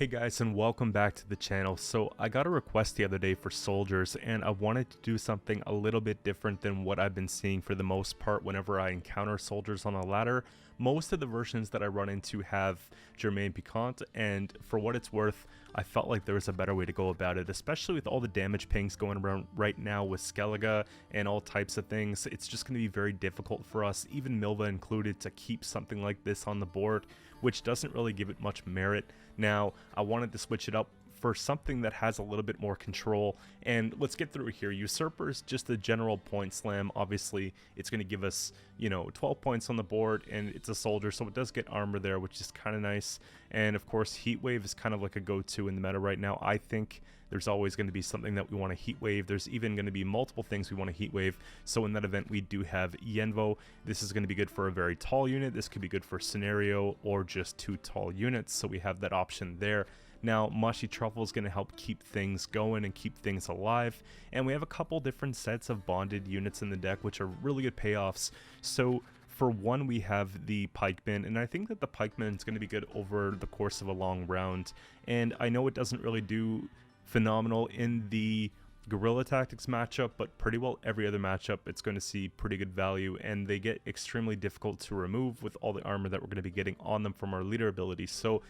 Hey guys, and welcome back to the channel. So I got a request the other day for soldiers, and I wanted to do something a little bit different than what I've been seeing for the most part whenever I encounter soldiers on a ladder. Most of the versions that I run into have Germain Piquant, and for what it's worth, I felt like there was a better way to go about it, especially with all the damage pings going around right now with Skellige and all types of things. It's just going to be very difficult for us, even Milva included, to keep something like this on the board, which doesn't really give it much merit. Now, I wanted to switch it up for something that has a little bit more control, and let's get through it here. Usurper's just a general point slam. Obviously, it's going to give us, 12 points on the board, and it's a soldier, so it does get armor there, which is kind of nice. And of course, Heatwave is kind of like a go-to in the meta right now. I think there's always going to be something that we want to Heatwave. There's even going to be multiple things we want to Heatwave. So in that event, we do have Yenvo. This is going to be good for a very tall unit. This could be good for scenario or just 2 tall units. So we have that option there. Now, Mushy Truffle is going to help keep things going and keep things alive. And we have a couple different sets of bonded units in the deck, which are really good payoffs. So for one, we have the Pikeman, and I think that the Pikeman is going to be good over the course of a long round. And I know it doesn't really do phenomenal in the Guerilla Tactics matchup, but pretty well every other matchup it's going to see pretty good value, and they get extremely difficult to remove with all the armor that we're going to be getting on them from our leader abilities. So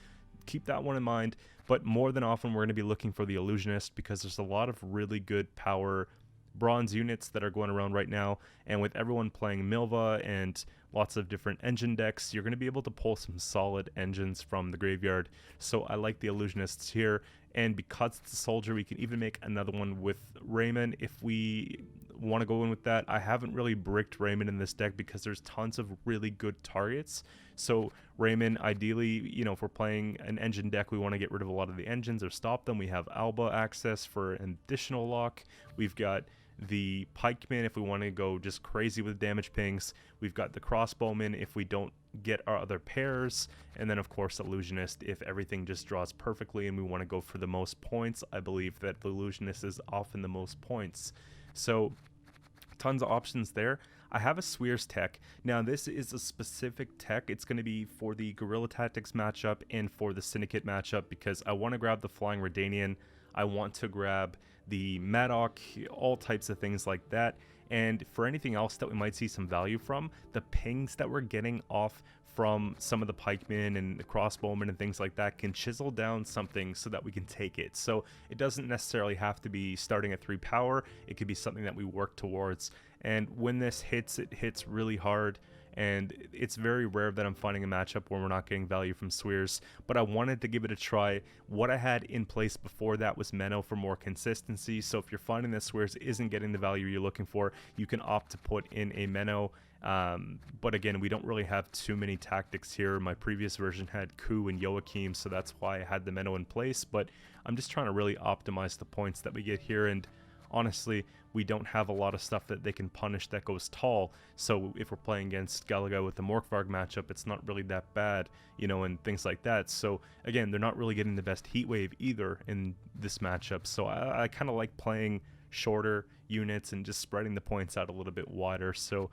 keep that one in mind, but more than often we're going to be looking for the Illusionist because there's a lot of really good power bronze units that are going around right now, and with everyone playing Milva and lots of different engine decks, you're going to be able to pull some solid engines from the graveyard. So I like the Illusionists here, and because it's a soldier, we can even make another one with Raymond if we want to go in with that. I haven't really bricked Raymond in this deck because there's tons of really good targets. So Raymond, ideally, if we're playing an engine deck, we want to get rid of a lot of the engines or stop them. We have Alba access for an additional lock. We've got the Pikeman if we want to go just crazy with damage pings. We've got the Crossbowman if we don't get our other pairs, and then of course Illusionist if everything just draws perfectly and we want to go for the most points. I believe that the Illusionist is often the most points. So tons of options there. I have a Swears tech. Now this is a specific tech. It's going to be for the Guerilla Tactics matchup and for the Syndicate matchup because I want to grab the Flying Redanian. I want to grab the Madoc, all types of things like that. And for anything else that we might see some value from, the pings that we're getting off from some of the pikemen and the crossbowmen and things like that can chisel down something so that we can take it. So it doesn't necessarily have to be starting at 3 power. It could be something that we work towards. And when this hits, it hits really hard. And it's very rare that I'm finding a matchup where we're not getting value from Swears, but I wanted to give it a try. What I had in place before that was Menno for more consistency, so if you're finding that Swears isn't getting the value you're looking for, you can opt to put in a Menno. But again, we don't really have too many tactics here. My previous version had Ku and Joachim, so that's why I had the Menno in place, but I'm just trying to really optimize the points that we get here, and honestly, we don't have a lot of stuff that they can punish that goes tall, so if we're playing against Skellige with the Morkvarg matchup, it's not really that bad, and things like that. So again, they're not really getting the best heat wave either in this matchup, so I kind of like playing shorter units and just spreading the points out a little bit wider, so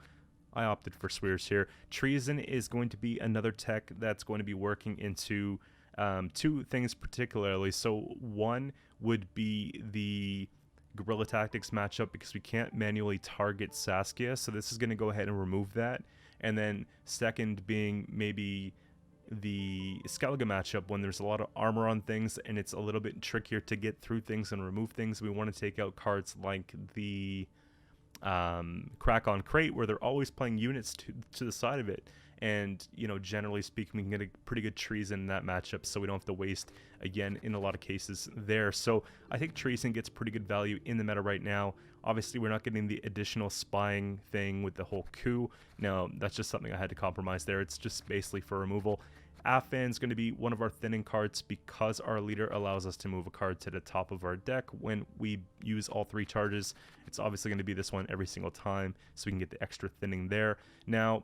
I opted for Swears here. Treason is going to be another tech that's going to be working into 2 things particularly. So one would be the Guerilla Tactics matchup because we can't manually target Saskia, so this is going to go ahead and remove that. And then second being maybe the Skellige matchup when there's a lot of armor on things and it's a little bit trickier to get through things and remove things. We want to take out cards like the Crack on Crate where they're always playing units to the side of it, and generally speaking we can get a pretty good Treason in that matchup, so we don't have to waste again in a lot of cases there. So I think Treason gets pretty good value in the meta right now. Obviously we're not getting the additional spying thing with the whole coup. No, that's just something I had to compromise there. It's just basically for removal. Afan is going to be one of our thinning cards because our leader allows us to move a card to the top of our deck when we use all 3 charges. It's obviously going to be this one every single time, so we can get the extra thinning there. Now,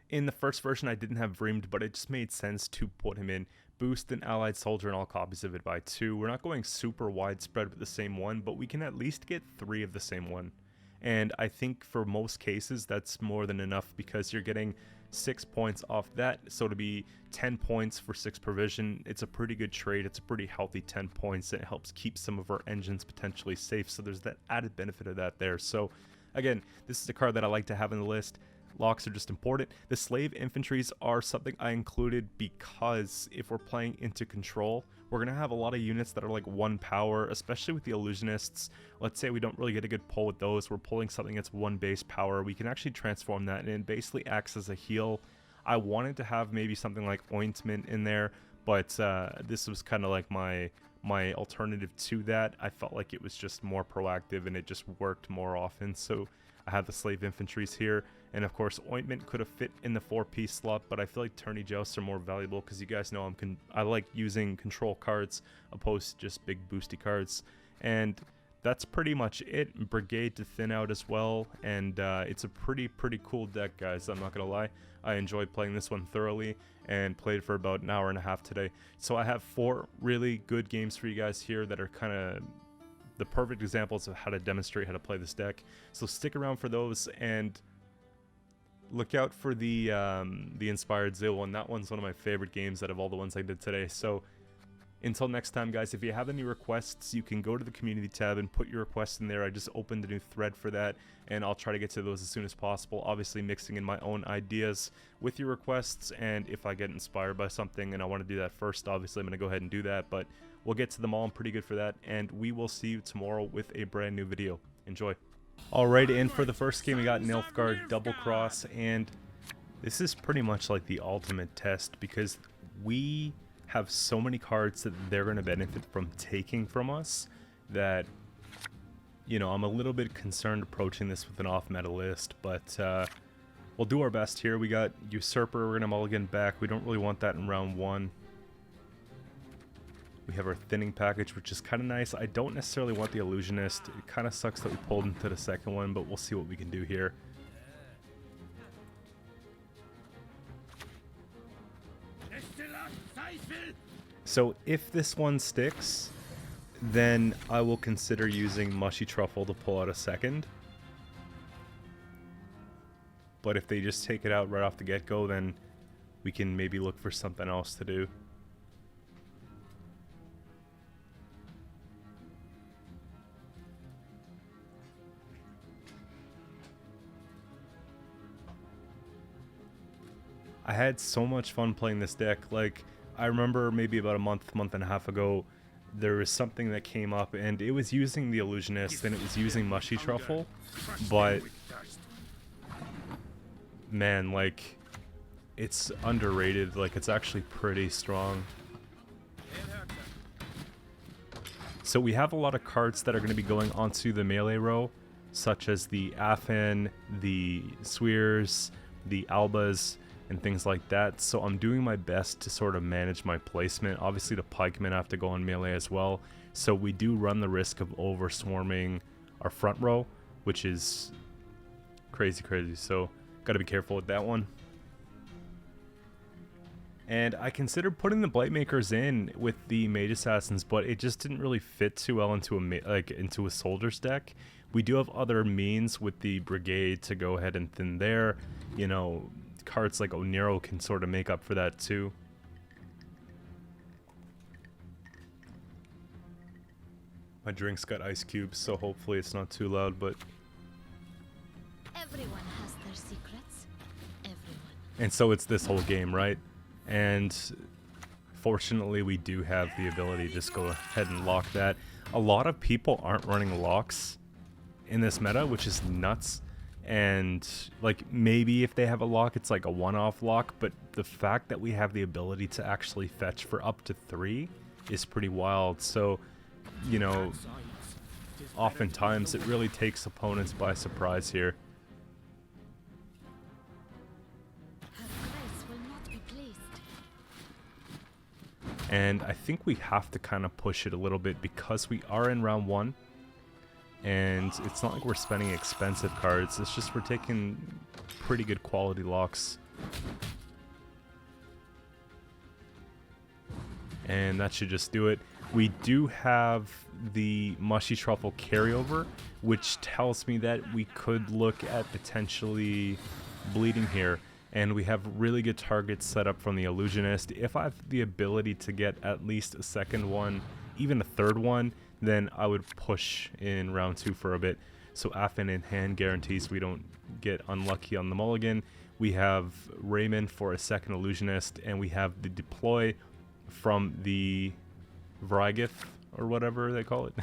in the first version, I didn't have Vreemed, but it just made sense to put him in. Boost an allied soldier and all copies of it by 2. We're not going super widespread with the same one, but we can at least get 3 of the same one. And I think for most cases, that's more than enough because you're getting 6 points off that, so to be 10 points for 6 provision, it's a pretty good trade. It's a pretty healthy 10 points. It helps keep some of our engines potentially safe, so there's that added benefit of that there. So again, this is a card that I like to have in the list. Locks are just important. The slave infantries are something I included because if we're playing into control, we're going to have a lot of units that are like 1 power, especially with the illusionists. Let's say we don't really get a good pull with those. We're pulling something that's 1 base power. We can actually transform that and it basically acts as a heal. I wanted to have maybe something like ointment in there, but this was kind of like my alternative to that. I felt like it was just more proactive and it just worked more often. So I have the slave infantries here, and of course ointment could have fit in the 4-piece slot, but I feel like tourney jousts are more valuable because you guys know I like using control cards opposed to just big boosty cards. And that's pretty much it. Brigade to thin out as well, and it's a pretty cool deck, guys. I'm not gonna lie, I enjoyed playing this one thoroughly and played for about an hour and a half today. So I have 4 really good games for you guys here that are kind of the perfect examples of how to demonstrate how to play this deck. So stick around for those and look out for the Inspired Zeal one. That one's one of my favorite games out of all the ones I did today. So until next time, guys, if you have any requests, you can go to the community tab and put your requests in there. I just opened a new thread for that, and I'll try to get to those as soon as possible, obviously mixing in my own ideas with your requests. And if I get inspired by something and I want to do that first, obviously I'm going to go ahead and do that, but we'll get to them all. I'm pretty good for that, and we will see you tomorrow with a brand new video. Enjoy. Alright, and for the first game we got Nilfgaard Double Cross, and this is pretty much like the ultimate test because we have so many cards that they're going to benefit from taking from us that, you know, I'm a little bit concerned approaching this with an off-meta list, but we'll do our best here. We got Usurper, we're going to mulligan back. We don't really want that in round 1. We have our thinning package, which is kind of nice. I don't necessarily want the illusionist. It kind of sucks that we pulled into the second one, but we'll see what we can do here. So if this one sticks, then I will consider using Mushy Truffle to pull out a second. But if they just take it out right off the get-go, then we can maybe look for something else to do. I had so much fun playing this deck. Like, I remember maybe about a month and a half ago, there was something that came up and it was using the illusionist and it was using Mushy Truffle, but man, like, it's underrated. Like, it's actually pretty strong. So we have a lot of cards that are going to be going onto the melee row, such as the Afen, the Swears, the Albas, and things like that. So I'm doing my best to sort of manage my placement. Obviously the pikemen have to go on melee as well, so we do run the risk of over swarming our front row, which is crazy, so got to be careful with that one. And I considered putting the Blightmakers in with the Mage Assassins, but it just didn't really fit too well into a Soldiers deck. We do have other means with the Brigade to go ahead and thin there. You know, cards like Oniro can sort of make up for that too. My drink's got ice cubes, so hopefully it's not too loud, but everyone has their secrets. Everyone. And so it's this whole game, right? And fortunately we do have the ability to just go ahead and lock that. A lot of people aren't running locks in this meta, which is nuts. And like, maybe if they have a lock, it's like a one-off lock, but the fact that we have the ability to actually fetch for up to 3 is pretty wild. So, you know, oftentimes it really takes opponents by surprise here. And I think we have to kind of push it a little bit because we are in round 1. And it's not like we're spending expensive cards. It's just we're taking pretty good quality locks. And that should just do it. We do have the Mushy Truffle carryover, which tells me that we could look at potentially bleeding here. and we have really good targets set up from the illusionist. If I have the ability to get at least a second one, even a third one, then I would push in round 2 for a bit. So Affin in hand guarantees we don't get unlucky on the mulligan. We have Raymond for a second illusionist, and we have the deploy from the Vrygith, or whatever they call it,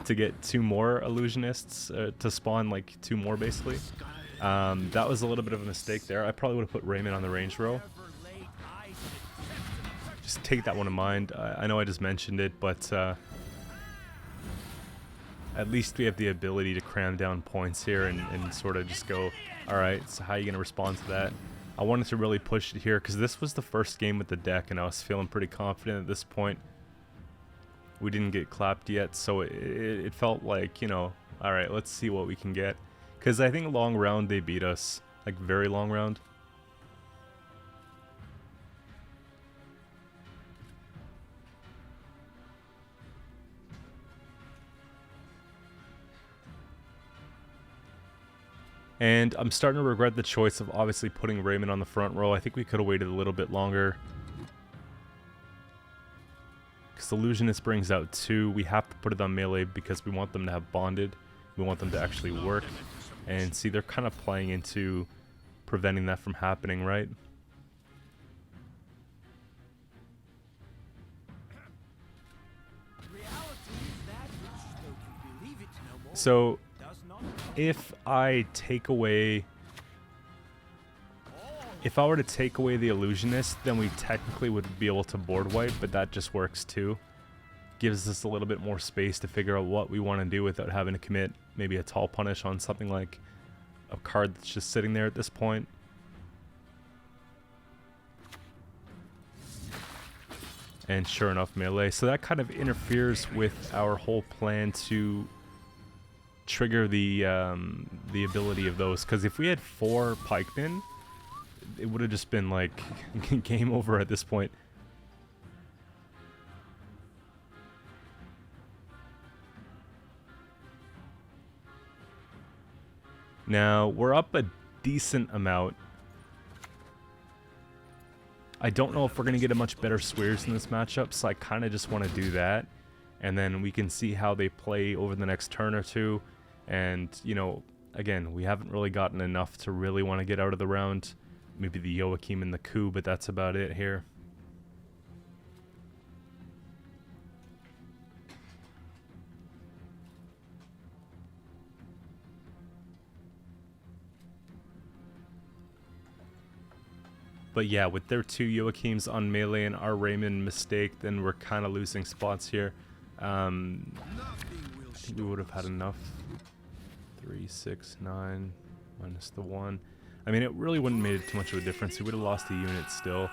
to get 2 more illusionists, to spawn like 2 more basically. That was a little bit of a mistake there. I probably would have put Raymond on the range row. Just take that one in mind. I know I just mentioned it, but at least we have the ability to cram down points here and sort of just go, alright, so how are you going to respond to that? I wanted to really push it here because this was the first game with the deck, and I was feeling pretty confident at this point. We didn't get clapped yet, so it felt like, you know, alright, let's see what we can get. Because I think long round they beat us, like very long round. And I'm starting to regret the choice of obviously putting Raymond on the front row. I think we could have waited a little bit longer. Because Illusionist brings out 2. We have to put it on melee because we want them to have bonded. We want them to actually work. And see, they're kind of playing into preventing that from happening, right? So, if I take away... If I were to take away the Illusionist, then we technically would be able to board wipe, but that just works too. Gives us a little bit more space to figure out what we want to do without having to commit maybe a tall punish on something like a card that's just sitting there at this point. And sure enough, melee. So that kind of interferes with our whole plan to trigger the ability of those. Because if we had 4 pikemen, it would have just been like game over at this point. Now, we're up a decent amount. I don't know if we're going to get a much better Swears in this matchup, so I kind of just want to do that. And then we can see how they play over the next turn or two. And, you know, again, we haven't really gotten enough to really want to get out of the round. Maybe the Joachim and the coup, but that's about it here. But yeah, with their 2 Joachims on melee and our Raymond mistake, then we're kind of losing spots here. I think we would have had enough. 3, 6, 9, minus the 1. I mean, it really wouldn't have made too much of a difference. We would have lost a unit still.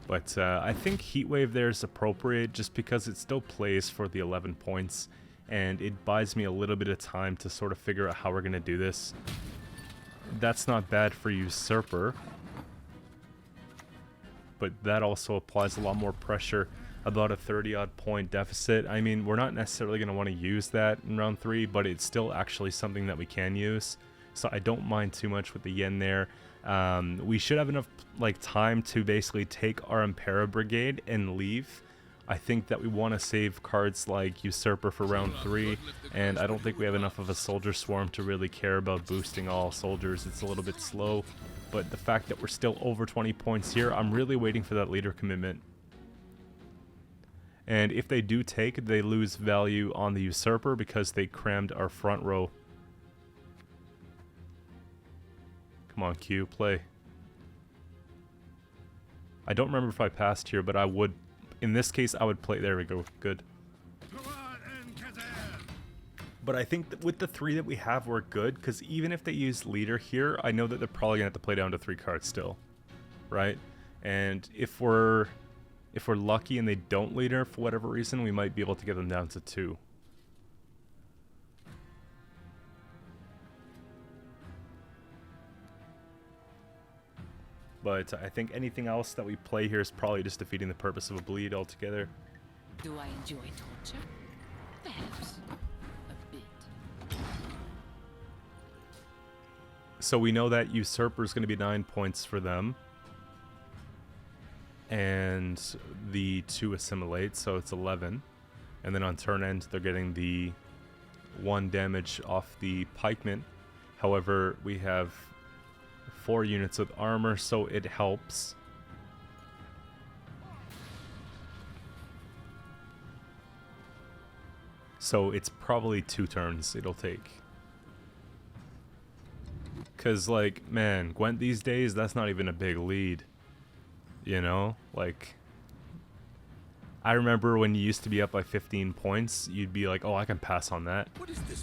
But I think Heatwave there is appropriate just because it still plays for the 11 points. And it buys me a little bit of time to sort of figure out how we're going to do this. That's not bad for Usurper. But that also applies a lot more pressure. About a 30-odd point deficit. I mean, we're not necessarily going to want to use that in round 3, but it's still actually something that we can use. So I don't mind too much with the yen there. We should have enough like time to basically take our Impera Brigade and leave. I think that we want to save cards like Usurper for round 3, and I don't think we have enough of a Soldier Swarm to really care about boosting all soldiers. It's a little bit slow, but the fact that we're still over 20 points here, I'm really waiting for that leader commitment. And if they do take, they lose value on the Usurper because they crammed our front row. Come on, Q, play. I don't remember if I passed here, but I would. In this case, I would play. There we go. Good. But I think that with the 3 that we have, we're good. Because even if they use leader here, I know that they're probably going to have to play down to 3 cards still. Right? And if we're lucky and they don't leader for whatever reason, we might be able to get them down to 2. But I think anything else that we play here is probably just defeating the purpose of a bleed altogether. Do I enjoy torture? Perhaps. A bit. So we know that Usurper is going to be 9 points for them. And the 2 assimilate, so it's 11. And then on turn end, they're getting the 1 damage off the pikeman. However, we have 4 units with armor, so it helps. So it's probably 2 turns it'll take. Because, like, man, Gwent these days, that's not even a big lead. You know? Like, I remember when you used to be up by 15 points, you'd be like, oh, I can pass on that.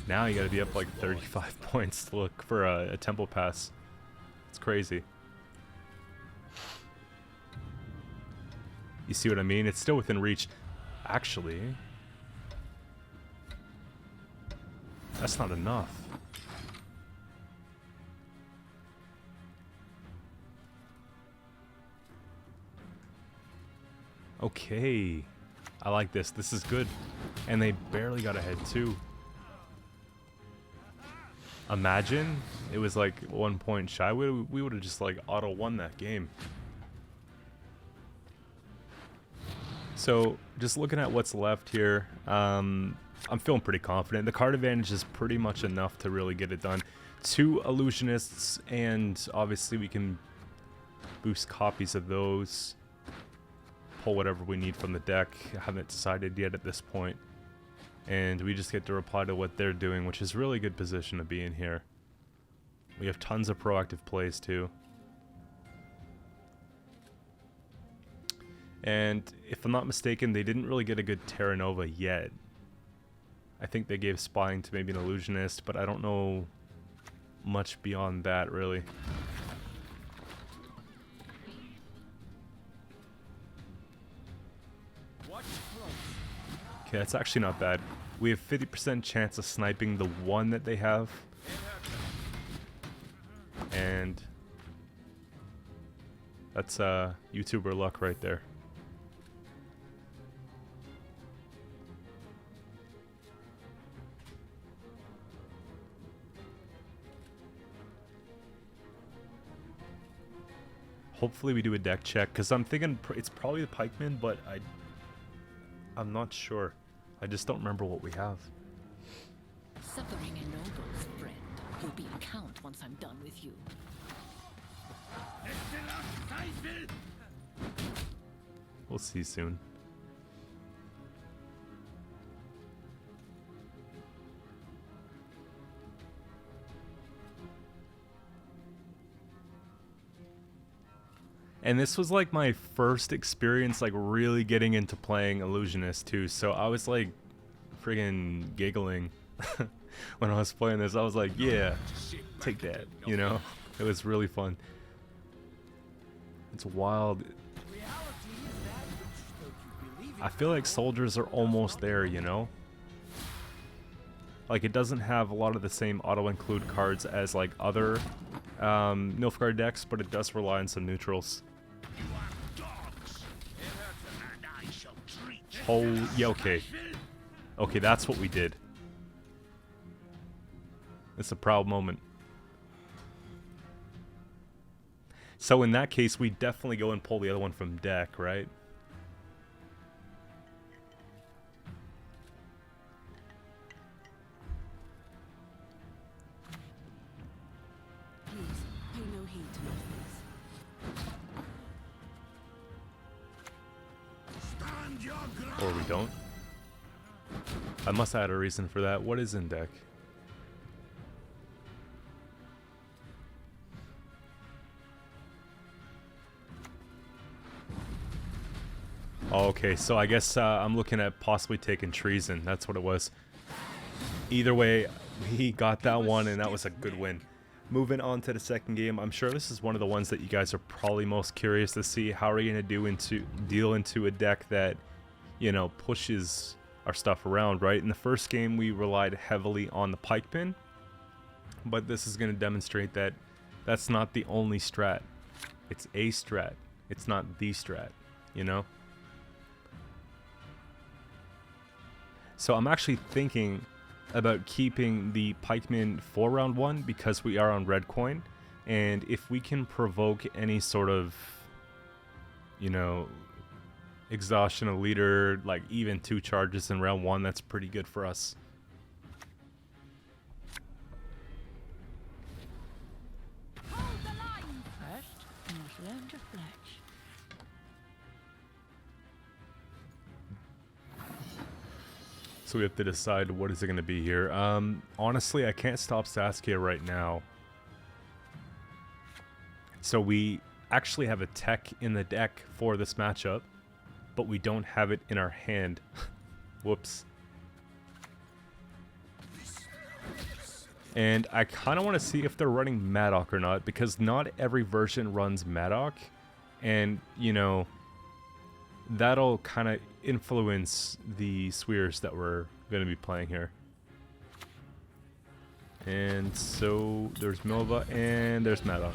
Now you gotta be up like 35 points to look for a temple pass. It's crazy. You see what I mean? It's still within reach. Actually, that's not enough. Okay. I like this. This is good. And they barely got ahead too. Imagine it was like 1 point shy. We would have just like auto won that game. So just looking at what's left here, I'm feeling pretty confident. The card advantage is pretty much enough to really get it done. 2 illusionists, and obviously we can boost copies of those. Pull whatever we need from the deck. I haven't decided yet at this point. And we just get to reply to what they're doing, which is really good position to be in here. We have tons of proactive plays too. And if I'm not mistaken, they didn't really get a good Terra Nova yet. I think they gave spying to maybe an illusionist, but I don't know much beyond that really. Okay, that's actually not bad. We have 50% chance of sniping the 1 that they have. And that's YouTuber luck right there. Hopefully we do a deck check, because I'm thinking it's probably the pikeman, but I'm not sure. I just don't remember what we have. Suffering ennobles, friend. You'll be a count once I'm done with you. We'll see soon. And this was like my first experience like really getting into playing Illusionist too, so I was like friggin' giggling when I was playing this. I was like, yeah, take that, you know? It was really fun. It's wild. I feel like Soldiers are almost there, you know? Like, it doesn't have a lot of the same auto-include cards as like other Nilfgaard decks, but it does rely on some neutrals. Oh, yeah, okay. Okay, that's what we did. It's a proud moment. So in that case, we definitely go and pull the other one from deck, right? Please, pay no heed to my face. Or we don't. I must add a reason for that. What is in deck? Okay, so I guess I'm looking at possibly taking Treason. That's what it was. Either way, we got that one, and that was a good win. Moving on to the second game, I'm sure this is one of the ones that you guys are probably most curious to see. How are we going to deal into a deck that, you know, pushes our stuff around, right? In the first game, we relied heavily on the pikeman, but this is going to demonstrate that that's not the only strat. It's a strat. It's not the strat, you know? So I'm actually thinking about keeping the pikemen for round 1 because we are on red coin, and if we can provoke any sort of, you know, exhaustion of leader, like even 2 charges in round 1, that's pretty good for us. So we have to decide what is it going to be here. Honestly, I can't stop Saskia right now. So we actually have a tech in the deck for this matchup, but we don't have it in our hand. Whoops. And I kind of want to see if they're running Madoc or not, because not every version runs Madoc. And, you know, that'll kind of influence the Swears that we're going to be playing here. And so there's Milva and there's Madoc.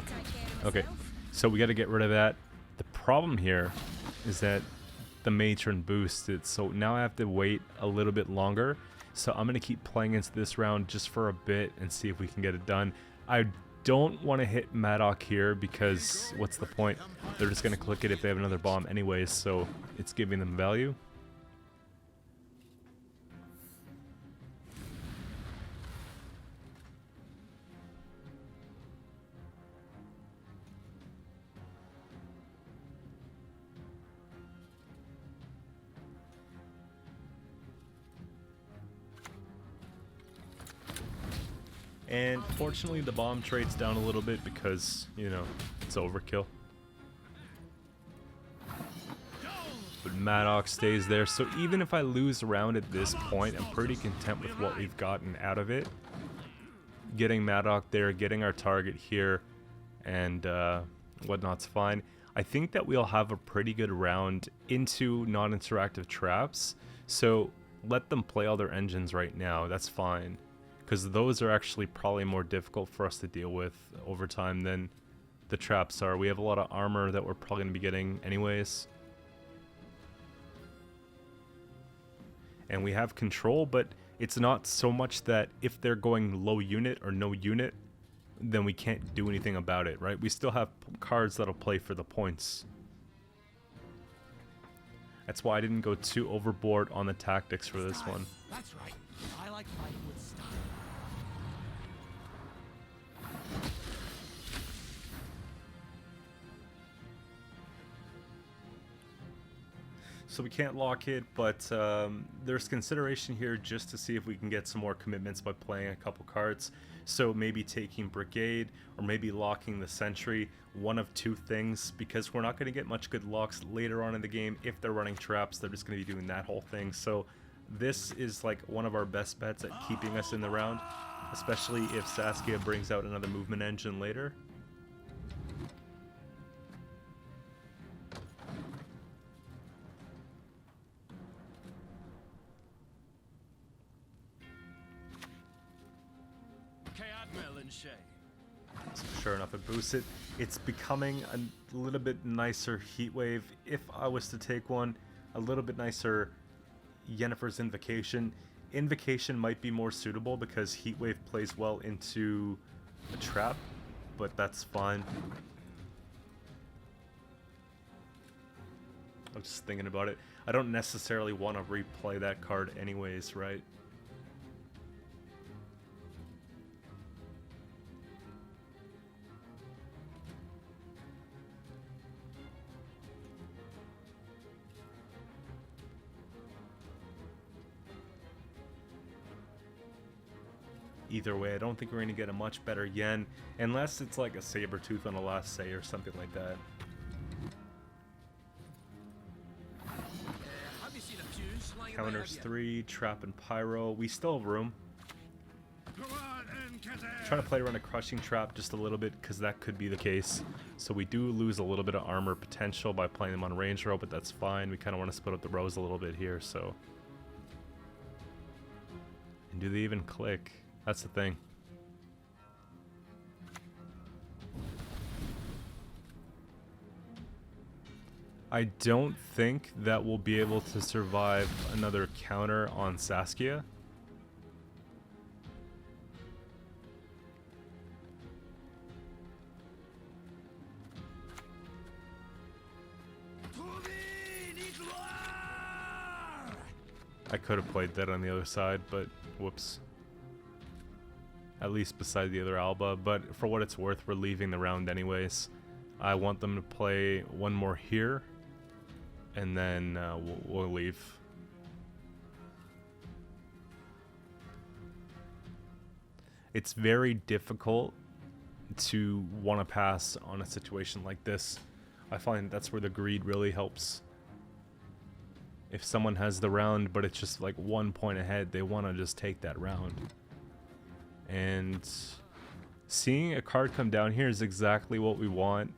Okay, so we got to get rid of that. The problem here is that the matron boosted, so now I have to wait a little bit longer. So I'm going to keep playing into this round just for a bit and see if we can get it done. I don't want to hit Madoc here because what's the point? They're just going to click it if they have another bomb anyways, so it's giving them value. And fortunately the bomb trades down a little bit because, you know, it's overkill. But Madoc stays there, so even if I lose a round at this point, I'm pretty content with what we've gotten out of it. Getting Madoc there, getting our target here, and whatnot's fine. I think that we'll have a pretty good round into non-interactive traps, so let them play all their engines right now, that's fine. Because those are actually probably more difficult for us to deal with over time than the traps are. We have a lot of armor that we're probably going to be getting anyways. And we have control, but it's not so much that if they're going low unit or no unit, then we can't do anything about it, right? We still have cards that'll play for the points. That's why I didn't go too overboard on the tactics for this one. That's right. I like fighting with style. So we can't lock it, but there's consideration here just to see if we can get some more commitments by playing a couple cards. So maybe taking Brigade or maybe locking the Sentry, one of 2 things, because we're not going to get much good locks later on in the game. If they're running traps, they're just going to be doing that whole thing. So this is like one of our best bets at keeping us in the round, especially if Saskia brings out another movement engine later. So sure enough, it boosts it. It's becoming a little bit nicer heat wave. If I was to take one, a little bit nicer Yennefer's Invocation. Invocation might be more suitable because heat wave plays well into a trap, but that's fine. I'm just thinking about it. I don't necessarily want to replay that card anyways, right? Either way, I don't think we're going to get a much better Yen, unless it's like a Sabertooth on a last say or something like that. Counters 3, Trap and Pyro. We still have room. Trying to play around a Crushing Trap just a little bit, because that could be the case. So we do lose a little bit of armor potential by playing them on range row, but that's fine. We kind of want to split up the rows a little bit here, so... And do they even click? That's the thing. I don't think that we'll be able to survive another counter on Saskia. I could have played that on the other side, but whoops. At least beside the other Alba, but for what it's worth, we're leaving the round anyways. I want them to play one more here, and then we'll leave. It's very difficult to want to pass on a situation like this. I find that's where the greed really helps. If someone has the round, but it's just like 1 point ahead, they want to just take that round. And seeing a card come down here is exactly what we want.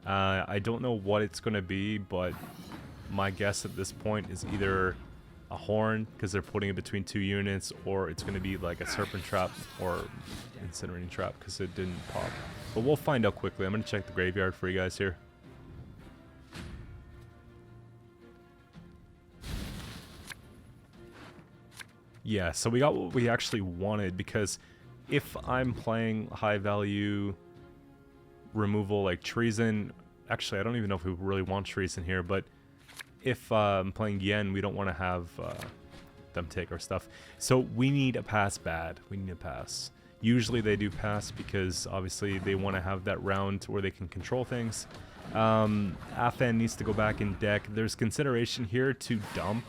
I don't know what it's going to be, but my guess at this point is either a horn, because they're putting it between 2 units, or it's going to be like a serpent trap or incinerating trap, because it didn't pop. But we'll find out quickly. I'm going to check the graveyard for you guys here. Yeah, so we got what we actually wanted, because if I'm playing high value removal like treason, actually I don't even know if we really want treason here, but if I'm playing Yen, we don't want to have them take our stuff. So we need a pass bad. We need a pass. Usually they do pass because obviously they want to have that round where they can control things. Afan needs to go back in deck. There's consideration here to dump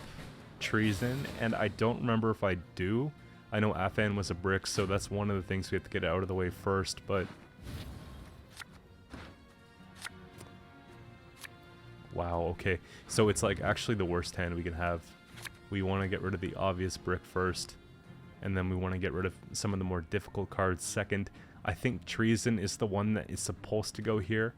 treason, and I don't remember if I do. I know Afan was a brick, so that's one of the things we have to get out of the way first, but wow, okay. So it's like actually the worst hand we can have. We want to get rid of the obvious brick first, and then we want to get rid of some of the more difficult cards second. I think treason is the one that is supposed to go here.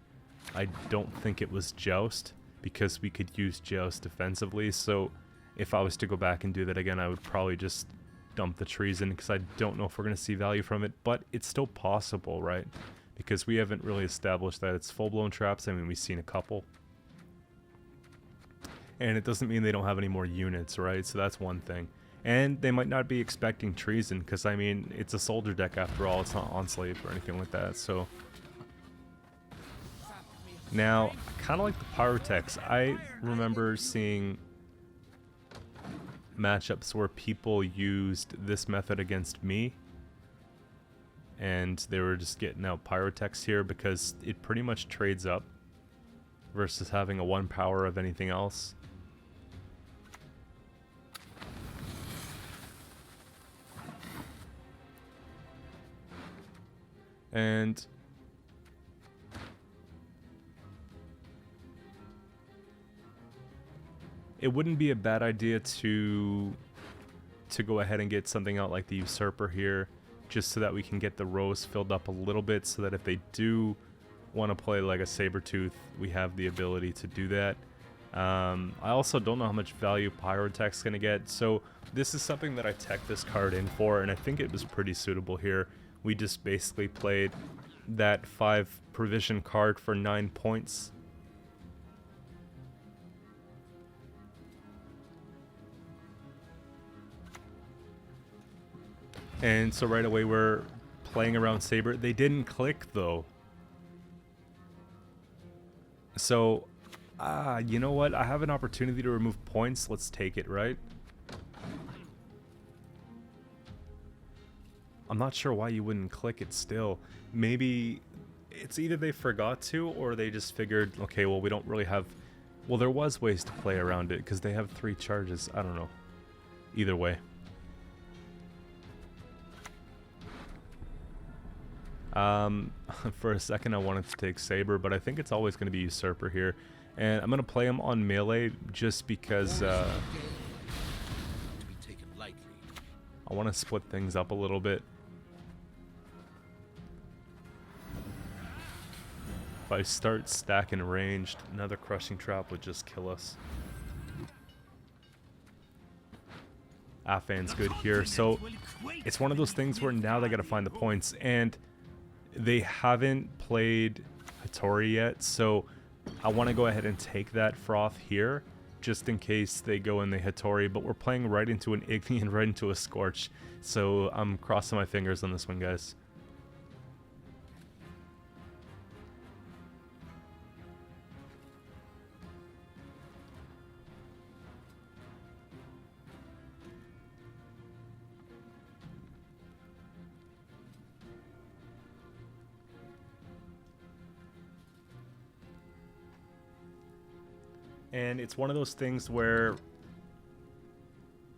I don't think it was joust, because we could use joust defensively, so if I was to go back and do that again, I would probably just dump the treason, because I don't know if we're going to see value from it, but it's still possible, right? Because we haven't really established that it's full-blown traps. I mean, we've seen a couple. And it doesn't mean they don't have any more units, right? So that's one thing. And they might not be expecting treason, because, I mean, it's a soldier deck after all. It's not Onslaught or anything like that, so... Now, I kind of like the Pyrotechs. I remember seeing matchups where people used this method against me, and they were just getting out Pyrotechs here because it pretty much trades up versus having a 1 power of anything else. And it wouldn't be a bad idea to go ahead and get something out like the Usurper here, just so that we can get the rows filled up a little bit, so that if they do want to play like a Sabertooth, we have the ability to do that. I also don't know how much value Pyrotech's going to get, so this is something that I teched this card in for, and I think it was pretty suitable here. We just basically played that 5 provision card for 9 points. And so right away we're playing around Saber. They didn't click though. So, you know what? I have an opportunity to remove points. Let's take it, right? I'm not sure why you wouldn't click it still. Maybe it's either they forgot to, or they just figured, okay, well, we don't really have... Well, there was ways to play around it, because they have 3 charges. I don't know. Either way. For a second I wanted to take Saber, but I think it's always going to be Usurper here. And I'm going to play him on melee just because I want to split things up a little bit. If I start stacking ranged, another Crushing Trap would just kill us. Afan's good here, so it's one of those things where now they got to find the points, and they haven't played Hattori yet, so I want to go ahead and take that Froth here, just in case they go in the Hattori, but we're playing right into an Igni and right into a Scorch, so I'm crossing my fingers on this one, guys. And it's one of those things where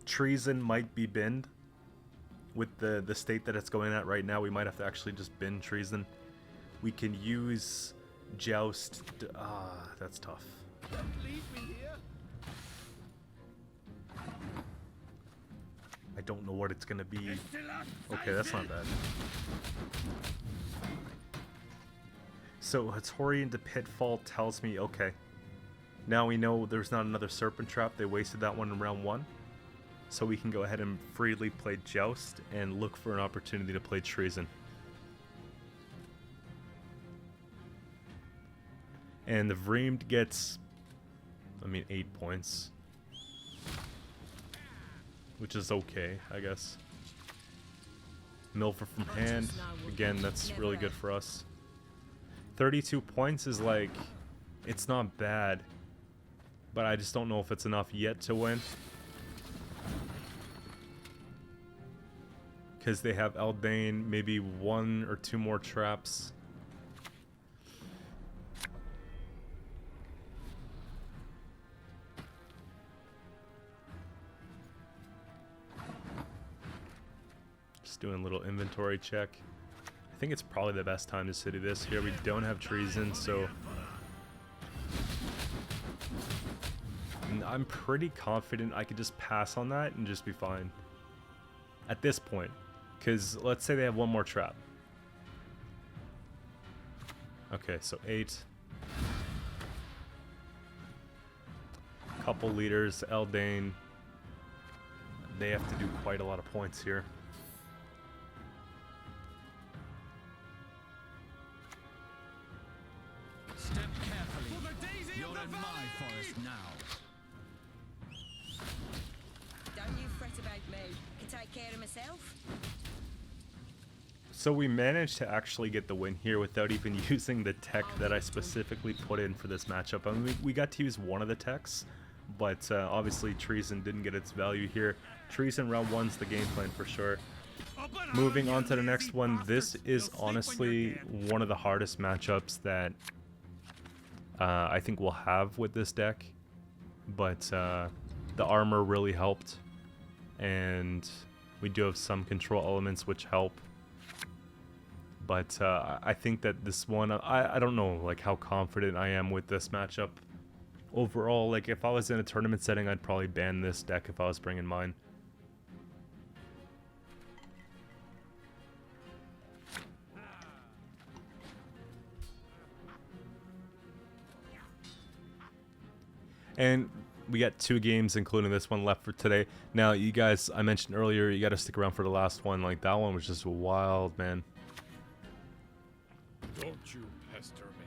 treason might be binned. With the state that it's going at right now, we might have to actually just bin treason. We can use joust. That's tough. Don't leave me here. I don't know what it's gonna be. Okay, that's not bad. So Hattori into Pitfall tells me, okay, now we know there's not another Serpent Trap. They wasted that one in round 1. So we can go ahead and freely play Joust and look for an opportunity to play Treason. And the Vreemed gets, 8 points. Which is okay, I guess. Milfer from hand, again, that's really good for us. 32 points is like, it's not bad. But I just don't know if it's enough yet to win. Because they have Eldane, maybe 1 or 2 more traps. Just doing a little inventory check. I think it's probably the best time to city this. Here we don't have treason, so... And I'm pretty confident I could just pass on that and just be fine. At this point. Because let's say they have 1 more trap. Okay, so 8. Couple leaders, Eldane. They have to do quite a lot of points here. Step carefully. You're in my forest now. Don't you fret about me. Can take care of myself. So we managed to actually get the win here without even using the tech that I specifically put in for this matchup. I mean, we got to use one of the techs, but obviously Treason didn't get its value here. Treason round 1's the game plan for sure. Moving on to the next one, this is honestly one of the hardest matchups that I think we'll have with this deck, but the armor really helped, and we do have some control elements which help. But I think that this one, I don't know like how confident I am with this matchup overall. Like if I was in a tournament setting, I'd probably ban this deck if I was bringing mine. And we got 2 games, including this one, left for today. Now, you guys, I mentioned earlier, you got to stick around for the last one. Like, that one was just wild, man. Don't you pester me.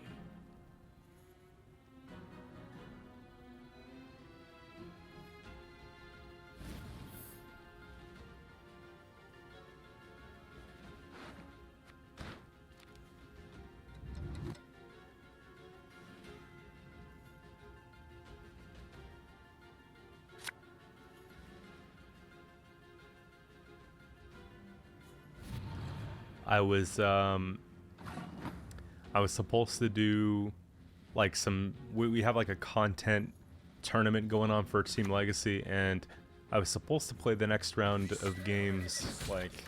I was supposed to do like some, we have like a content tournament going on for Team Legacy, and I was supposed to play the next round of games like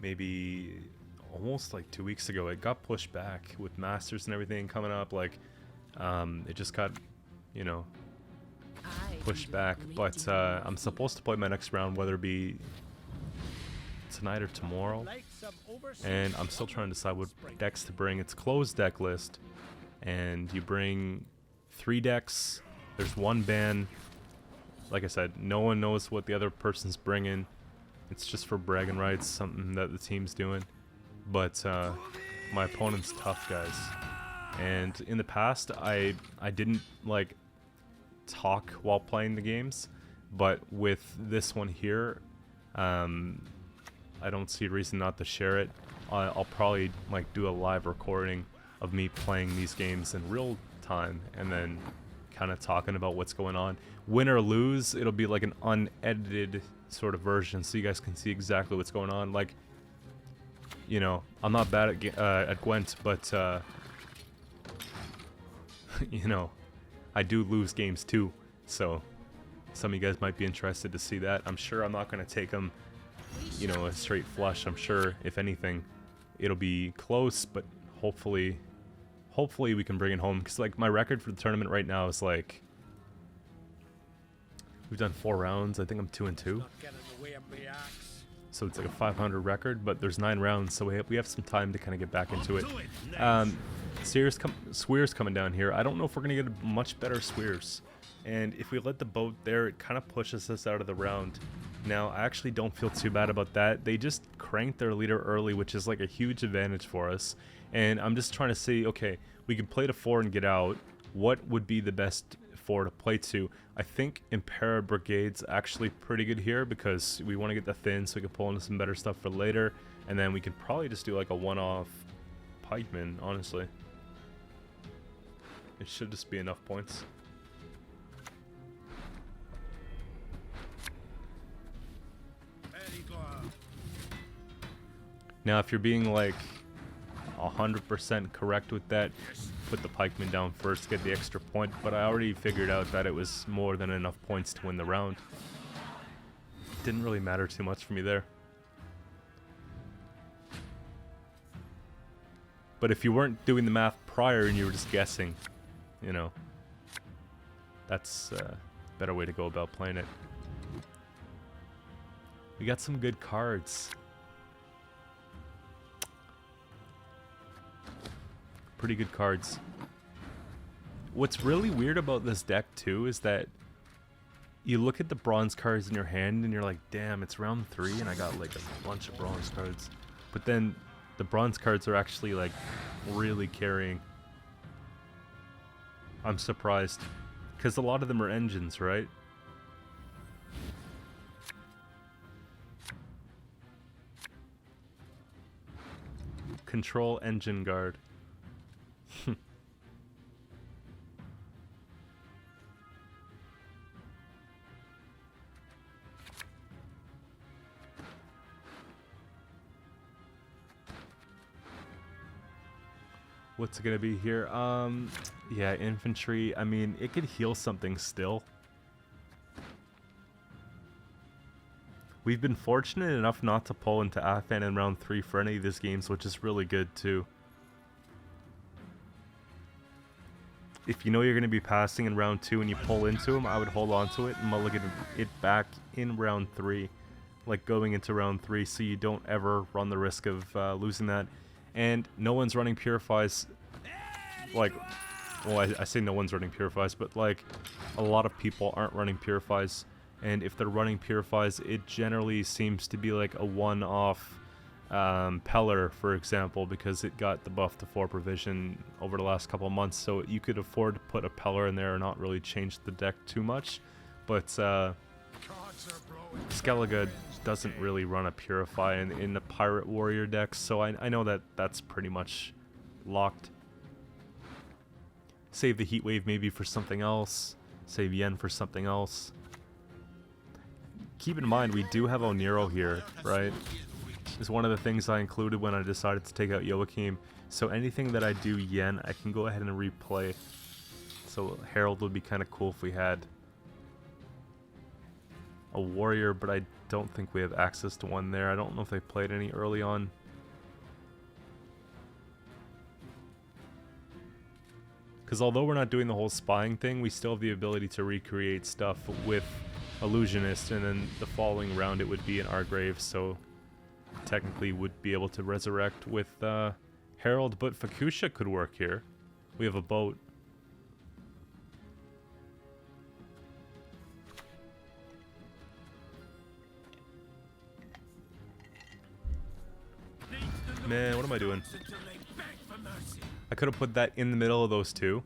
maybe almost like 2 weeks ago. It got pushed back with Masters and everything coming up. Like it just got, you know, pushed back. But I'm supposed to play my next round, whether it be tonight or tomorrow, and I'm still trying to decide what decks to bring. It's closed deck list, and you bring 3 decks. There's 1 ban. Like I said, no one knows what the other person's bringing. It's just for bragging rights, something that the team's doing. But my opponent's tough, guys. And in the past, I didn't like talk while playing the games, but with this one here, I don't see a reason not to share it. I'll probably like do a live recording of me playing these games in real time and then kind of talking about what's going on. Win or lose, it'll be like an unedited sort of version, so you guys can see exactly what's going on. Like, you know, I'm not bad at Gwent, but you know, I do lose games too. So some of you guys might be interested to see that. I'm sure I'm not going to take them, you know, a straight flush. I'm sure, if anything, it'll be close, but hopefully we can bring it home. Because, like, my record for the tournament right now is, like, we've done 4 rounds. I think I'm 2-2. So it's like a 500 record, but there's 9 rounds, so we have some time to kind of get back into it. Swears coming down here. I don't know if we're going to get much better Swears. And if we let the boat there, it kind of pushes us out of the round. Now, I actually don't feel too bad about that. They just cranked their leader early, which is like a huge advantage for us. And I'm just trying to see, okay, we can play to 4 and get out. What would be the best 4 to play to? I think Impera Brigade's actually pretty good here because we want to get the thin so we can pull into some better stuff for later. And then we could probably just do like a one-off pikeman, honestly. It should just be enough points. Now, if you're being like 100% correct with that, put the pikeman down first, get the extra point, but I already figured out that it was more than enough points to win the round. Didn't really matter too much for me there. But if you weren't doing the math prior and you were just guessing, you know, that's a better way to go about playing it. We got some good cards. Pretty good cards. What's really weird about this deck too is that you look at the bronze cards in your hand and you're like, damn, it's round 3 and I got like a bunch of bronze cards. But then the bronze cards are actually like really carrying. I'm surprised. Because a lot of them are engines, right? Control engine guard. What's it gonna be here? Yeah, infantry. I mean, it could heal something still. We've been fortunate enough not to pull into Athan in round 3 for any of these games, which is really good too. If you know you're going to be passing in round 2 and you pull into him, I would hold on to it and mulligan it back in round 3. Like going into round 3 so you don't ever run the risk of losing that. And no one's running Purifies. Like, well, I say no one's running Purifies, but like a lot of people aren't running Purifies. And if they're running Purifies, it generally seems to be like a one-off Peller, for example, because it got the buff to 4 provision over the last couple of months, so you could afford to put a Peller in there and not really change the deck too much. But Skellige doesn't really run a Purify in the Pirate Warrior decks, so I know that that's pretty much locked. Save the Heat Wave maybe for something else. Save Yen for something else. Keep in mind, we do have Oniro here, right? Is one of the things I included when I decided to take out Joachim. So anything that I do Yen, I can go ahead and replay. So Herald would be kind of cool if we had a warrior, but I don't think we have access to one there. I don't know if they played any early on. Because although we're not doing the whole spying thing, we still have the ability to recreate stuff with Illusionist, and then the following round it would be an Argrave, so technically would be able to resurrect with Herald, but Fukusha could work here. We have a boat. Man, what am I doing? I could have put that in the middle of those two,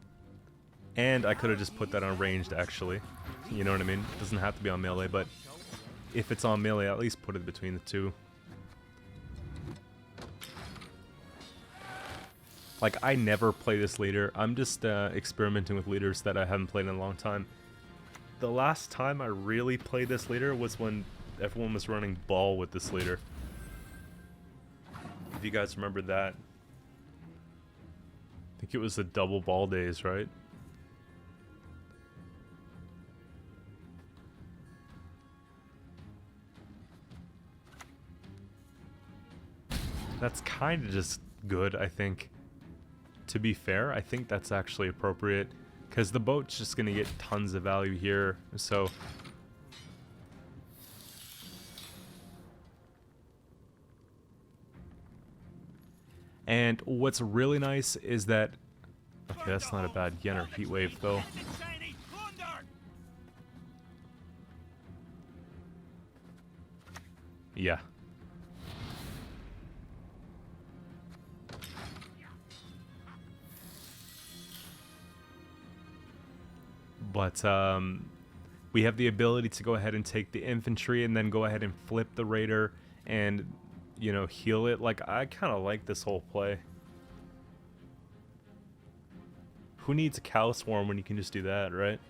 and I could have just put that on ranged, actually. You know what I mean? It doesn't have to be on melee, but if it's on melee, at least put it between the two. Like, I never play this leader. I'm just experimenting with leaders that I haven't played in a long time. The last time I really played this leader was when everyone was running ball with this leader. If you guys remember that. I think it was the double ball days, right? That's kind of just good, I think. To be fair, I think that's actually appropriate, because the boat's just going to get tons of value here, so... And what's really nice is that... Okay, that's not a bad yen or heat wave, though. Yeah. But we have the ability to go ahead and take the infantry and then go ahead and flip the raider and, you know, heal it. Like, I kind of like this whole play. Who needs a cow swarm when you can just do that, right?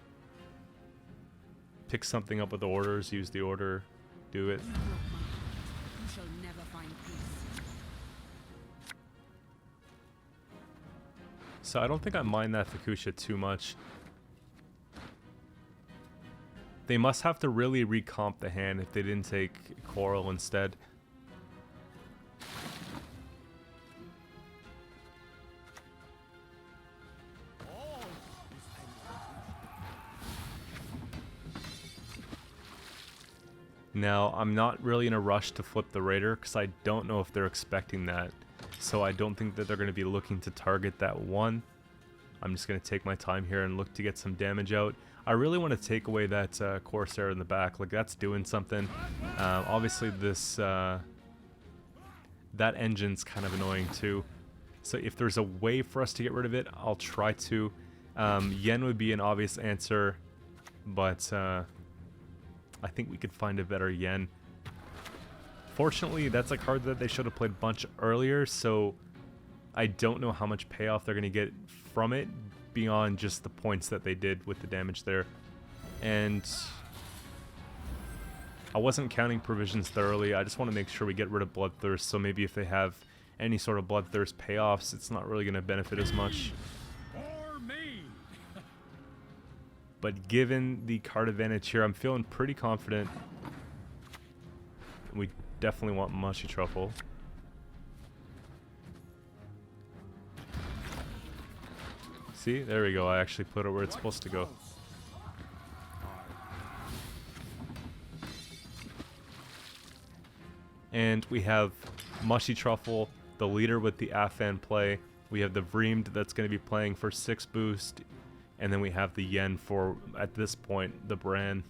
Pick something up with the orders, use the order, do it. You shall never find peace. So I don't think I mind that Fukusha too much. They must have to really recomp the hand if they didn't take Coral instead. Now, I'm not really in a rush to flip the Raider because I don't know if they're expecting that. So I don't think that they're going to be looking to target that one. I'm just going to take my time here and look to get some damage out. I really want to take away that Corsair in the back. Like, that's doing something. Obviously, this that engine's kind of annoying too. So if there's a way for us to get rid of it, I'll try to. Yen would be an obvious answer, but I think we could find a better yen. Fortunately, that's a card that they should have played a bunch earlier, so I don't know how much payoff they're going to get from it beyond just the points that they did with the damage there. And I wasn't counting provisions thoroughly. I just want to make sure we get rid of Bloodthirst, so maybe if they have any sort of Bloodthirst payoffs, it's not really going to benefit as much. But given the card advantage here, I'm feeling pretty confident. We definitely want Mushy Truffle. See, there we go. I actually put it where it's supposed to go. And we have Mushy Truffle, the leader with the Afan play. We have the Vreemed that's going to be playing for 6 boost. And then we have the yen for, at this point, the Bran.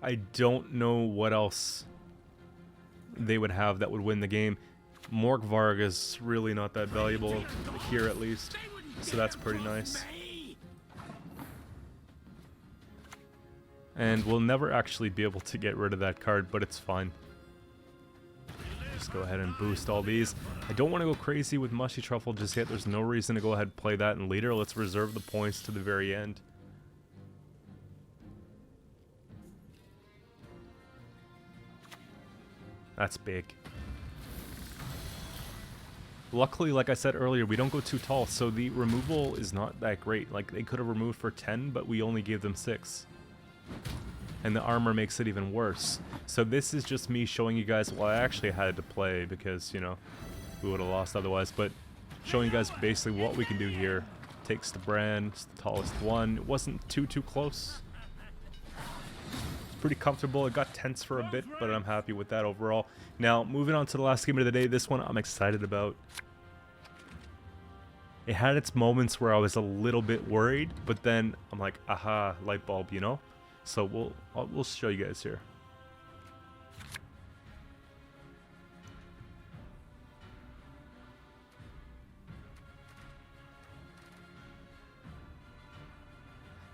I don't know what else they would have that would win the game. Morgvarg is really not that valuable here, at least. So that's pretty nice. And we'll never actually be able to get rid of that card, but it's fine. Just go ahead and boost all these. I don't want to go crazy with Mushy Truffle just yet. There's no reason to go ahead and play that in leader. Let's reserve the points to the very end. That's big. Luckily, like I said earlier, we don't go too tall, so the removal is not that great. Like, they could have removed for 10, but we only gave them 6. And the armor makes it even worse. So this is just me showing you guys, well, I actually had to play because, you know, we would have lost otherwise, but showing you guys basically what we can do here. Takes the Bran, it's the tallest one. It wasn't too close. It's pretty comfortable. It got tense for a bit, but I'm happy with that overall. Now, moving on to the last game of the day, this one I'm excited about. It had its moments where I was a little bit worried, but then I'm like, aha, light bulb, you know? So we'll show you guys here.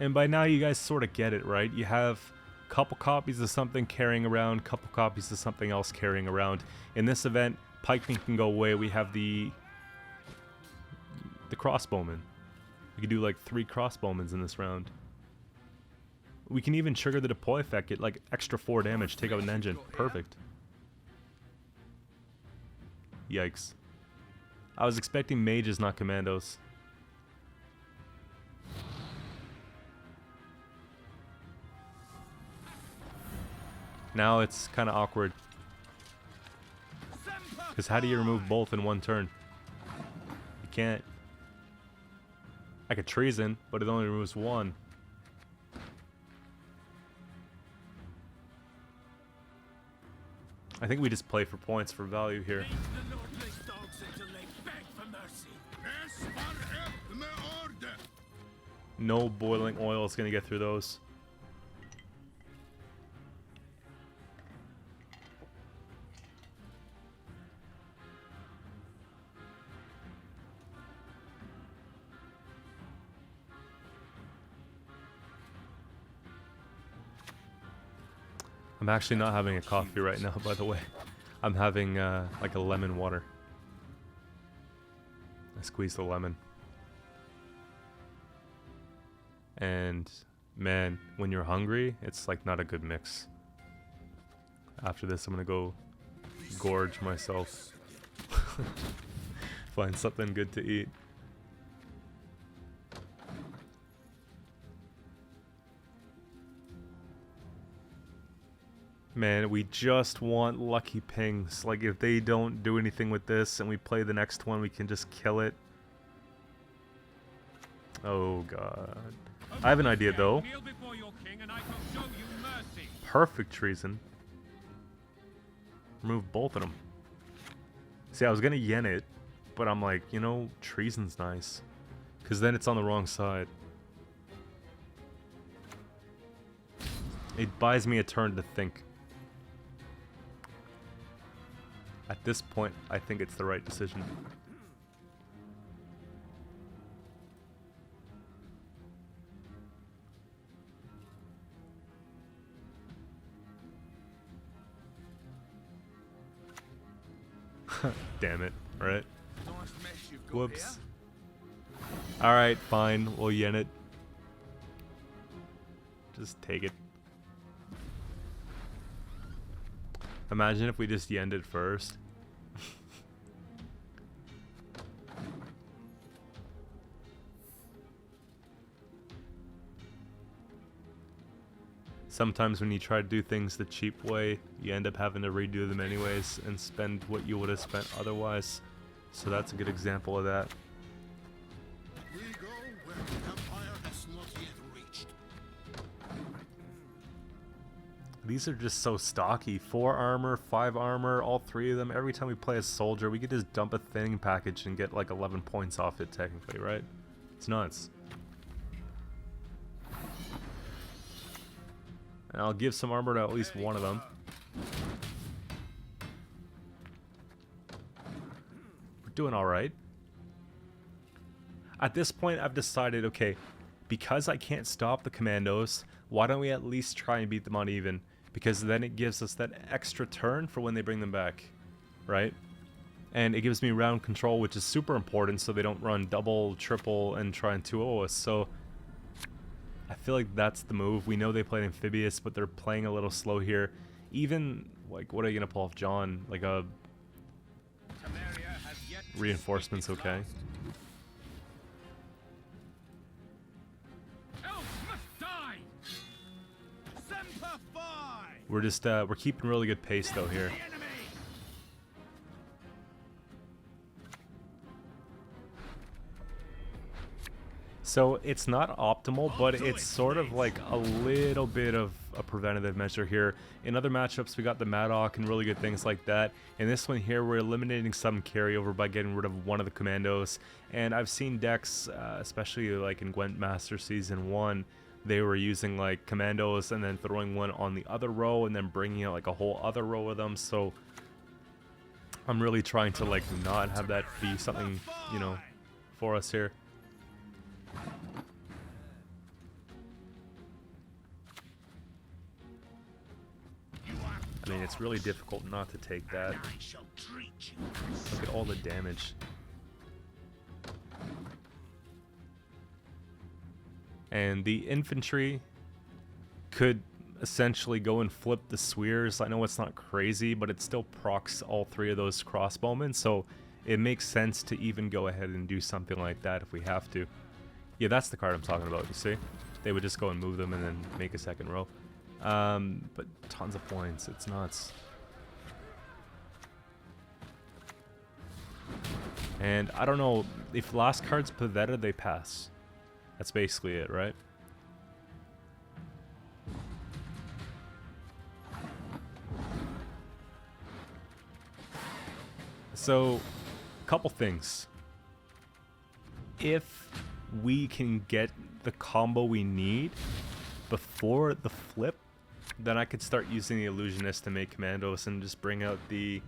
And by now you guys sort of get it, right? You have a couple copies of something carrying around, couple copies of something else carrying around. In this event, pikemen can go away. We have the crossbowmen. We can do like 3 crossbowmen in this round. We can even trigger the deploy effect, get like extra 4 damage, take out an engine. Perfect. Yikes. I was expecting mages, not commandos. Now it's kind of awkward. Because how do you remove both in one turn? You can't. I could treason, but it only removes one. I think we just play for points for value here. No boiling oil is going to get through those. I'm actually not having a coffee right now, by the way. I'm having like a lemon water. I squeezed the lemon. And man, when you're hungry, it's like not a good mix. After this, I'm gonna go gorge myself. Find something good to eat. Man, we just want lucky pings. Like, if they don't do anything with this and we play the next one, we can just kill it. Oh, God. I have an idea, though. Perfect treason. Remove both of them. See, I was going to yen it, but I'm like, you know, treason's nice. Because then it's on the wrong side. It buys me a turn to think. At this point, I think it's the right decision. Damn it, right? Whoops. Alright, fine, we'll yen it. Just take it. Imagine if we just yenned it first. Sometimes when you try to do things the cheap way, you end up having to redo them anyways and spend what you would have spent otherwise. So that's a good example of that. We go where the Empire has not yet reached. These are just so stocky. 4 armor, 5 armor, all 3 of them. Every time we play a soldier, we could just dump a thinning package and get like 11 points off it technically, right? It's nuts. And I'll give some armor to at least one of them. We're doing alright. At this point, I've decided, okay, because I can't stop the commandos, why don't we at least try and beat them on even? Because then it gives us that extra turn for when they bring them back, right? And it gives me round control, which is super important, so they don't run double, triple, and try and 2-0 us. So I feel like that's the move. We know they played amphibious, but they're playing a little slow here. Even, like, what are you going to pull off John? Like a reinforcement's okay. We're just, we're keeping really good pace though here. So it's not optimal, but it's sort of like a little bit of a preventative measure here. In other matchups, we got the Maddock and really good things like that. In this one here, we're eliminating some carryover by getting rid of one of the commandos. And I've seen decks, especially like in Gwent Master Season 1, they were using like commandos and then throwing one on the other row and then bringing out like a whole other row of them. So I'm really trying to like not have that be something, you know, for us here. I mean, it's really difficult not to take that. Look at all the damage. And the infantry could essentially go and flip the Swears. I know it's not crazy, but it still procs all 3 of those crossbowmen, so it makes sense to even go ahead and do something like that if we have to. Yeah, that's the card I'm talking about, you see? They would just go and move them and then make a second row. But tons of points, it's nuts. And I don't know, if last card's Pavetta, they pass. That's basically it, right? So, a couple things. If we can get the combo we need before the flip, then I could start using the Illusionist to make commandos and just bring out the...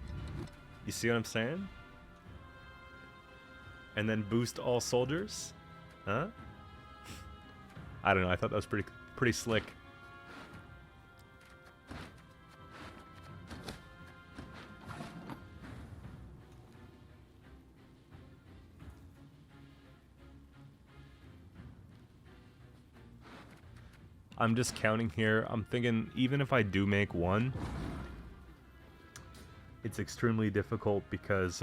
You see what I'm saying? And then boost all soldiers? Huh? I don't know, I thought that was pretty slick. I'm just counting here. I'm thinking even if I do make one, it's extremely difficult because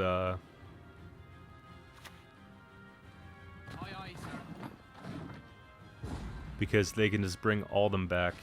they can just bring all them back,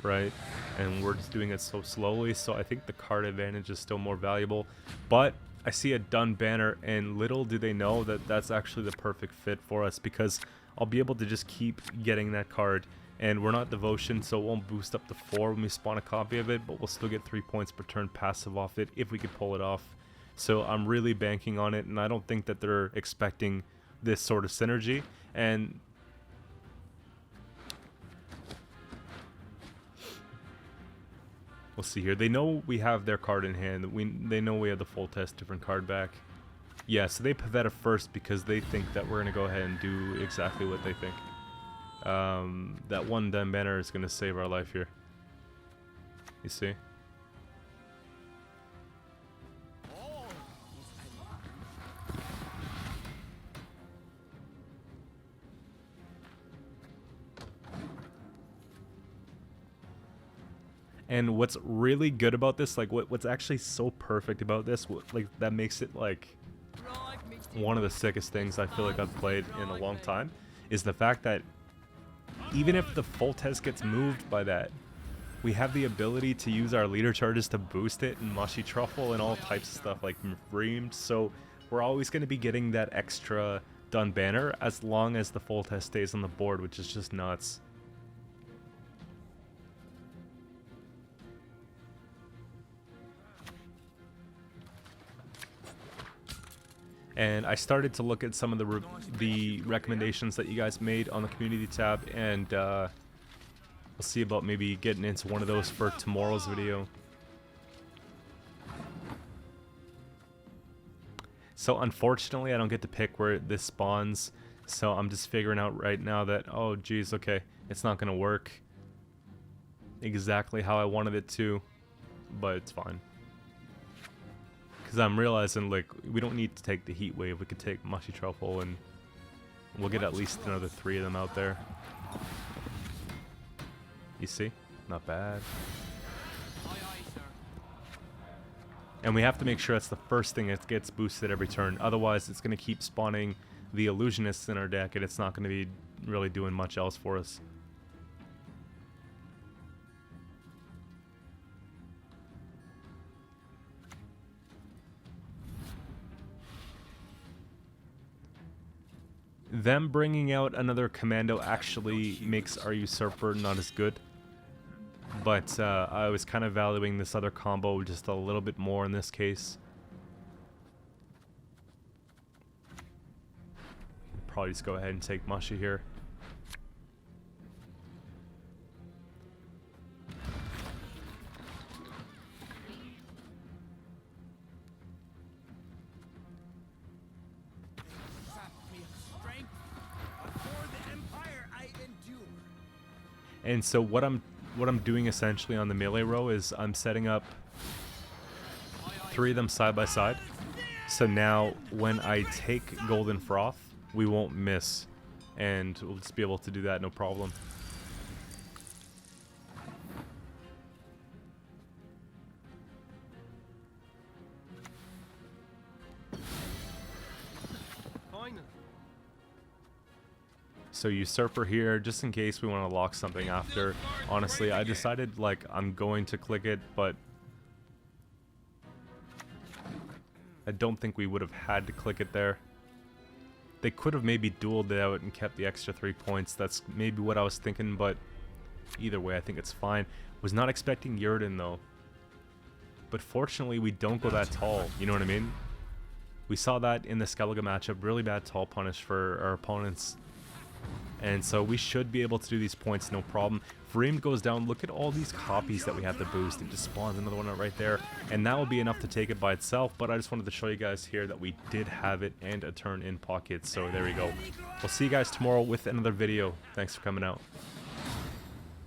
right? And we're just doing it so slowly, so I think the card advantage is still more valuable. But I see a done banner, and little do they know that that's actually the perfect fit for us, because I'll be able to just keep getting that card. And we're not devotion, so it won't boost up to 4 when we spawn a copy of it, but we'll still get 3 points per turn passive off it if we could pull it off. So I'm really banking on it, and I don't think that they're expecting this sort of synergy. And we'll see here. They know we have their card in hand. They know we have the full test different card back. Yeah, so they Pavetta first because they think that we're going to go ahead and do exactly what they think. That one done banner is going to save our life here. You see? And what's really good about this, like what's actually so perfect about this, like that makes it like one of the sickest things I feel like I've played in a long time, is the fact that even if the full test gets moved by that, we have the ability to use our leader charges to boost it and mushy truffle and all types of stuff like reamed. So we're always going to be getting that extra done banner as long as the full test stays on the board, which is just nuts. And I started to look at some of the recommendations that you guys made on the community tab, and we'll see about maybe getting into one of those for tomorrow's video. So unfortunately I don't get to pick where this spawns, so I'm just figuring out right now that, oh geez, okay, it's not gonna work exactly how I wanted it to, but it's fine. Because I'm realizing, like, we don't need to take the heat wave. We could take mushy truffle, and we'll get at least another 3 of them out there. You see? Not bad. And we have to make sure that's the first thing that gets boosted every turn. Otherwise, it's going to keep spawning the illusionists in our deck, and it's not going to be really doing much else for us. Them bringing out another commando actually makes our usurper not as good, but I was kind of valuing this other combo just a little bit more in this case. Probably just go ahead and take mushy here. And so what I'm doing essentially on the melee row is I'm setting up 3 of them side by side. So now when I take Golden Froth, we won't miss, and we'll just be able to do that no problem. So usurper here, just in case we want to lock something after. Honestly, I decided like I'm going to click it, but I don't think we would have had to click it there. They could have maybe dueled it out and kept the extra 3 points. That's maybe what I was thinking, but either way, I think it's fine. Was not expecting Yurden though. But fortunately, we don't go that tall. You know what I mean? We saw that in the Skellige matchup. Really bad tall punish for our opponents. And so we should be able to do these points no problem. Vreem goes down. Look at all these copies that we have to boost. It just spawns another one out right there. And that will be enough to take it by itself. But I just wanted to show you guys here that we did have it and a turn in pocket. So there we go. We'll see you guys tomorrow with another video. Thanks for coming out.